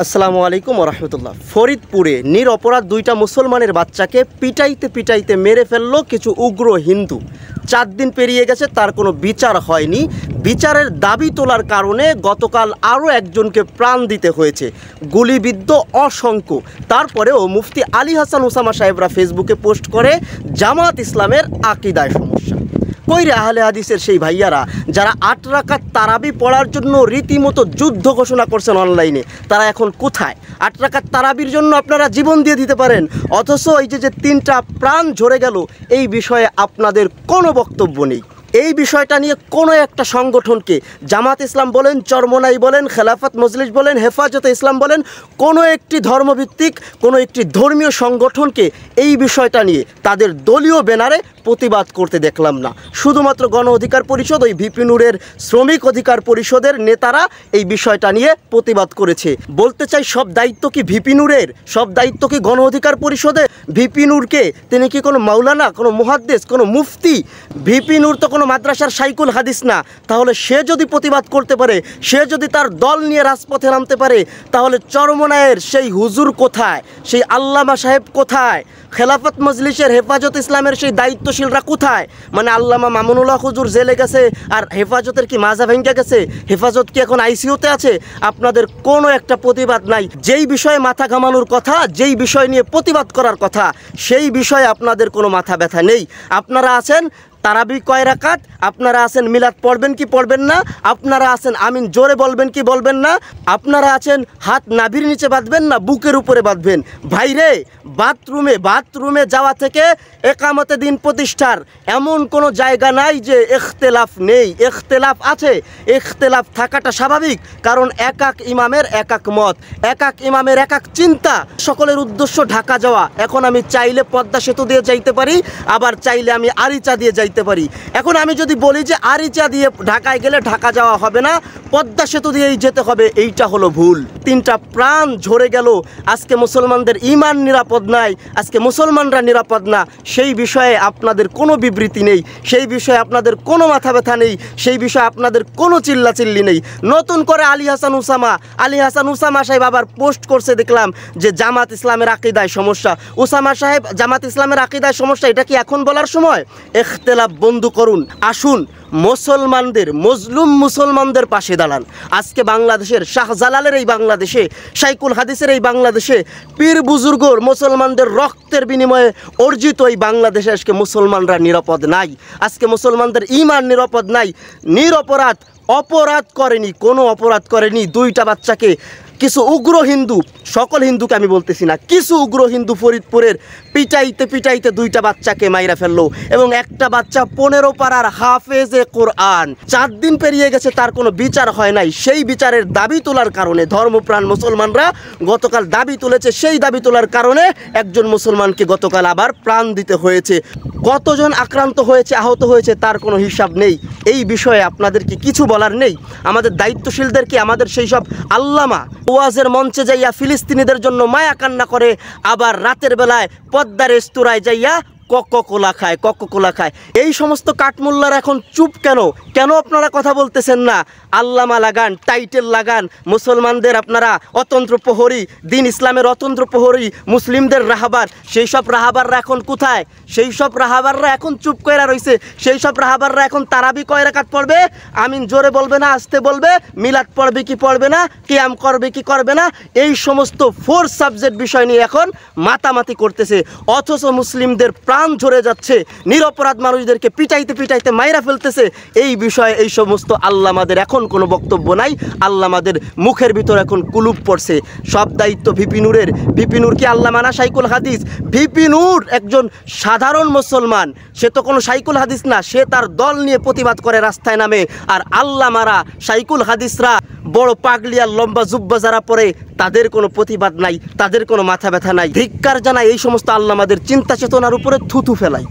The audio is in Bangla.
আসসালামু আলাইকুম ওরহমতুল্লাহ। ফরিদপুরে নিরপরাধ দুইটা মুসলমানের বাচ্চাকে পিটাইতে পিটাইতে মেরে ফেললো কিছু উগ্র হিন্দু। 4 দিন পেরিয়ে গেছে, তার কোনো বিচার হয়নি। বিচারের দাবি তোলার কারণে গতকাল আরও একজনকে প্রাণ দিতে হয়েছে, গুলিবিদ্ধ অসংখ্য। তারপরেও মুফতি আলী হাসান ওসামা সাহেবরা ফেসবুকে পোস্ট করে জামাত ইসলামের আকিদায় সমস্যা। কইরে আহলে হাদিসের সেই ভাইয়ারা যারা 8 রাকাত তারাবি পড়ার জন্য রীতিমতো যুদ্ধ ঘোষণা করছেন অনলাইনে, তারা এখন কোথায়? 8 রাকাত তারাবির জন্য আপনারা জীবন দিয়ে দিতে পারেন, অথচ এই যে 3টা প্রাণ ঝরে গেল, এই বিষয়ে আপনাদের কোনো বক্তব্য নেই। এই বিষয়টা নিয়ে কোনো একটা সংগঠনকে, জামাত ইসলাম বলেন, চরমনাই বলেন, খেলাফত মজলিস বলেন, হেফাজতে ইসলাম বলেন, কোনো একটি ধর্মভিত্তিক কোনো একটি ধর্মীয় সংগঠনকে এই বিষয়টা নিয়ে তাদের দলীয় ব্যানারে প্রতিবাদ করতে দেখলাম না। শুধুমাত্র গণ অধিকার পরিষদ, ওই ভিপি নূরের শ্রমিক অধিকার পরিষদের নেতারা এই বিষয়টা নিয়ে প্রতিবাদ করেছে। বলতে চাই, সব দায়িত্ব কি ভিপি নূরের? সব দায়িত্ব কি গণ অধিকার পরিষদের? ভিপি নূরকে, তিনি কি কোনো মাওলানা, কোনো মুহাদ্দিস, কোনো মুফতি? ভিপি নূর তো কোনো মাদ্রাসার শাইকুল হাদিস না। তাহলে সে যদি প্রতিবাদ করতে পারে, সে যদি তার দল নিয়ে রাজপথে নামতে পারে, তাহলে চরমনায়ের সেই হুজুর কোথায়? সেই আল্লামা সাহেব কোথায়? খেলাফত মজলিসের, হেফাজত ইসলামের সেই দায়িত্বশীলরা কোথায়? মানে আল্লামা মামুনুল্লাহ হুজুর জেলে গেছে আর হেফাজতের কি মাজা ভেঙে গেছে? হেফাজত কি এখন আইসিইউতে আছে? আপনাদের কোনো একটা প্রতিবাদ নাই। যেই বিষয়ে মাথা ঘামানোর কথা, যেই বিষয় নিয়ে প্রতিবাদ করার কথা, সেই বিষয়ে আপনাদের কোনো মাথা ব্যথা নেই। আপনারা আছেন তারাবি কয় রাকাত, আপনারা আছেন মিলাদ পড়বেন কি পড়বেন না, আপনারা আছেন আমিন জোরে বলবেন কি বলবেন না, আপনারা আছেন হাত নাভির নিচে বাঁধবেন না বুকের উপরে বাঁধবেন। ভাইরে, বাথরুমে যাওয়া থেকে একামতে দিন প্রতিষ্ঠার এমন কোনো জায়গা নাই যে ইখতিলাফ নেই। ইখতিলাফ আছে, ইখতিলাফ থাকাটা স্বাভাবিক, কারণ এক ইমামের এক মত, এক ইমামের এক চিন্তা, সকলের উদ্দেশ্য ঢাকা যাওয়া। এখন আমি চাইলে পদ্মা সেতু দিয়ে যাইতে পারি, আবার চাইলে আমি আরিচা দিয়ে যাইতে পারি। এখন আমি যদি বলি যে আরিচা দিয়ে ঢাকায় গেলে ঢাকা যাওয়া হবে না, পদ্মা সেতু দিয়েই যেতে হবে, এইটা হলো ভুল। 3টা প্রাণ ঝরে গেল। আজকে মুসলমানদের ঈমান নিরাপদ নাই, আজকে মুসলমানরা নিরাপদ না। সেই বিষয়ে আপনাদের কোনো বিবৃতি নেই, সেই বিষয়ে আপনাদের কোনো মাথা ব্যথা নেই, সেই বিষয়ে আপনাদের কোনো চিল্লাচিল্লি নেই। নতুন করে আলী হাসান ওসামা সাহেব আবার পোস্ট করছে, দেখলাম যে জামাত ইসলামের আকিদায় সমস্যা। ওসামা সাহেব, জামাত ইসলামের আকিদায় সমস্যা, এটা কি এখন বলার সময়? ইখতিলাফ বন্ধ করুন, আসুন মুসলমানদের, মজলুম মুসলমানদের পাশে দাঁড়ান। আজকে বাংলাদেশের, শাহজালালের এই বাংলাদেশে, শাইকুল হাদিসের এই বাংলাদেশে, পীর বুজুর্গর মুসলমানদের রক্তের বিনিময়ে অর্জিত এই বাংলাদেশে আজকে মুসলমানরা নিরাপদ নাই। আজকে মুসলমানদের ঈমান নিরাপদ নাই। নিরপরাধ, অপরাধ করেনি, কোনো অপরাধ করেনি। 2টা বাচ্চাকে কিছু উগ্র হিন্দু, সকল হিন্দুকে আমি বলতেছি না, কিছু উগ্র হিন্দু ফরিদপুরের পিটাইতে পিটাইতে 2টা বাচ্চাকে মাইরা ফেললো, এবং একটা বাচ্চা 15 পারার হাফেজে কোরআন। 4 দিন পেরিয়ে গেছে, তার কোনো বিচার হয় নাই। সেই বিচারের দাবি তোলার কারণে ধর্মপ্রাণ মুসলমানরা গতকাল দাবি তুলেছে, সেই দাবি তোলার কারণে একজন মুসলমানকে গতকাল আবার প্রাণ দিতে হয়েছে। কতজন আক্রান্ত হয়েছে, আহত হয়েছে, তার কোনো হিসাব নেই। এই বিষয়ে আপনাদের কি কিছু বলার নেই? আমাদের দায়িত্বশীলদের কি, আমাদের সেই সব আল্লামা ওয়াজের মঞ্চে যাইয়া ফিলিস্তিনিদের জন্য মায়া কান্না করে, আবার রাতের বেলায় পদ্মার রেস্তোরাঁয় যাইয়া কোকা কোলা খায়, এই সমস্ত কাঠমোল্লারা এখন চুপ কেন? কেন আপনারা কথা বলতেছেন না? আল্লামা লাগান, টাইটেল লাগান, মুসলমানদের আপনারা অতন্ত্র প্রহরী, দিন ইসলামের অতন্ত্র প্রহরী, মুসলিমদের রাহাবার। সেই সব রাহাবাররা এখন কোথায়? সেই সব রাহাবাররা এখন চুপ করে রয়েছে। সেই সব রাহাবাররা এখন তারাবি কয় রাকাত পড়বে, আমিন জোরে বলবে না আস্তে বলবে, মিলাদ পড়বে কি পড়বে না, কিয়াম করবে কি করবে না, এই সমস্ত 4 সাবজেক্ট বিষয় নিয়ে এখন মাতামাতি করতেছে। অথচ মুসলিমদের প্রাণ ঝরে যাচ্ছে, নিরপরাধ মানুষদেরকে পিটাইতে পিটাইতে মাইরা ফেলতেছে। এই বিষয়ে এই সমস্ত আল্লামাদের এখন কোনো বক্তব্য নাই। আল্লামাদের মুখের ভিতর এখন কুলুপ পড়ছে। সব দায়িত্ব ভিপি নূরের। ভিপি নূর কি আল্লামা না শাইকুল হাদিস? ভিপি নূর একজন সাধারণ মুসলমান, সে তো কোনো শাইকুল হাদিস না। সে তার দল নিয়ে প্রতিবাদ করে রাস্তায় নামে, আর আল্লামারা, শাইকুল হাদিসরা, বড় পাগলিয়া লম্বা জুব্বা যারা পরে, তাদের কোনো প্রতিবাদ নাই, তাদের কোনো মাথা ব্যথা নাই। ধিক্কার জানায় এই সমস্ত আল্লামাদের চিন্তা চেতনার উপরে থুতু ফেলায়।